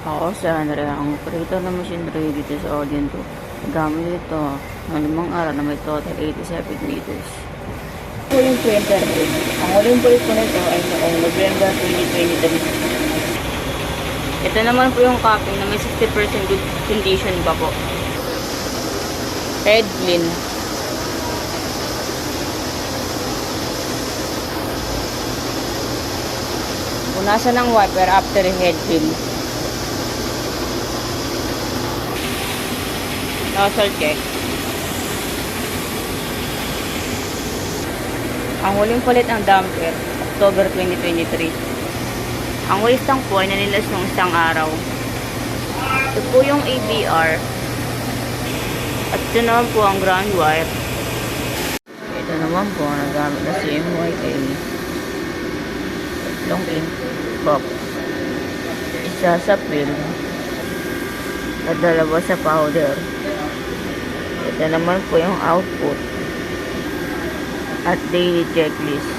Ako si Andre, ang operator ng machinery dito sa Audien 2. Gamit ito ng 5 araw na may total 87 liters. Ito yung printer ko. Ang huling bulit ko nito ay noong November 2023. Ito naman po yung copy na may 60% good condition pa po. Head clean. Punasan ng wiper after head clean. Nozzle check. Ang huling palit ng damper, October 2023. Ang waste tank po ay nanilas ng isang araw. Ito po yung ABR. At ito naman po ang ground wire. Ito naman po ang nagamit na CMYA. Tatlong ink box. Isa sa film. At dalawa sa powder. Ito naman po yung output at daily checklist.